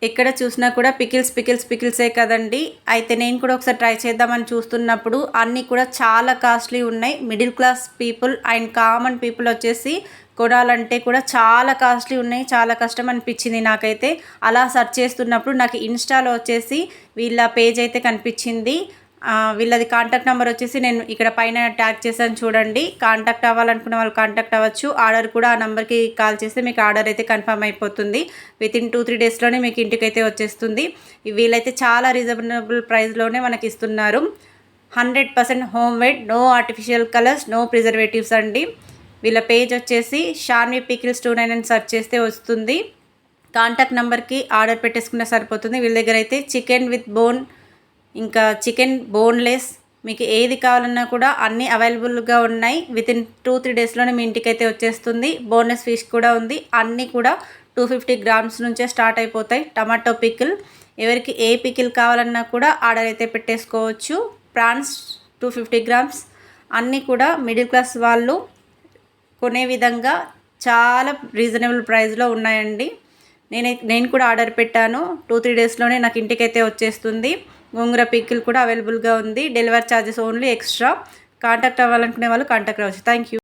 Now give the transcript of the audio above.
ఎక్కడ చూసినా కూడా పికిల్సే కదండి. అయితే నేను కూడా ఒకసారి ట్రై చేద్దామని చూస్తున్నప్పుడు అన్నీ కూడా చాలా కాస్ట్లీ ఉన్నాయి. Middle class people and common people వచ్చేసి కొనాలంటే కూడా చాలా కాస్ట్లీ ఉన్నాయి. చాలా కష్టం అనిపించింది నాకైతే. అలా సెర్చ్ చేస్తున్నప్పుడు నాకు ఇన్స్టాలో వచ్చేసి వీళ్ళ పేజ్ అయితే కనిపించింది. వీళ్ళది కాంటాక్ట్ నెంబర్ వచ్చేసి నేను ఇక్కడ పైన ట్యాగ్ చేశాను చూడండి. కాంటాక్ట్ అవ్వాలనుకున్న వాళ్ళు కాంటాక్ట్ అవ్వచ్చు. ఆర్డర్ కూడా ఆ నెంబర్కి కాల్ చేస్తే మీకు ఆర్డర్ అయితే కన్ఫర్మ్ అయిపోతుంది. వితిన్ 2-3 డేస్లోనే మీకు ఇంటికైతే వచ్చేస్తుంది. వీళ్ళైతే చాలా రీజనబుల్ ప్రైస్లోనే మనకి ఇస్తున్నారు. 100% home made, no artificial colours, no preservatives అండి. వీళ్ళ పేజ్ వచ్చేసి షాన్వి పికిల్స్ 29 అని సెర్చ్ చేస్తే వస్తుంది. కాంటాక్ట్ నెంబర్కి ఆర్డర్ పెట్టేసుకున్న సరిపోతుంది. వీళ్ళ దగ్గర అయితే చికెన్ విత్ బోన్, ఇంకా చికెన్ బోన్లెస్, మీకు ఏది కావాలన్నా కూడా అన్నీ అవైలబుల్గా ఉన్నాయి. వితిన్ 2-3 డేస్లోనే మీ ఇంటికైతే వచ్చేస్తుంది. బోన్లెస్ ఫిష్ కూడా ఉంది. అన్నీ కూడా 250 గ్రామ్స్ నుంచే స్టార్ట్ అయిపోతాయి. టమాటో పికిల్, ఎవరికి ఏ పికిల్ కావాలన్నా కూడా ఆర్డర్ అయితే పెట్టేసుకోవచ్చు. ప్రాన్స్ 250 గ్రామ్స్, అన్నీ కూడా మిడిల్ క్లాస్ వాళ్ళు కొనే విధంగా చాలా రీజనబుల్ ప్రైస్లో ఉన్నాయండి. నేను కూడా ఆర్డర్ పెట్టాను. 2-3 డేస్లోనే నాకు ఇంటికైతే వచ్చేస్తుంది. గోంగూర పికిల్ కూడా అవైలబుల్గా ఉంది. Delivery charges only extra. Contact అవ్వాలనుకునే వాళ్ళు కాంటాక్ట్ అవ్వచ్చు. Thank you.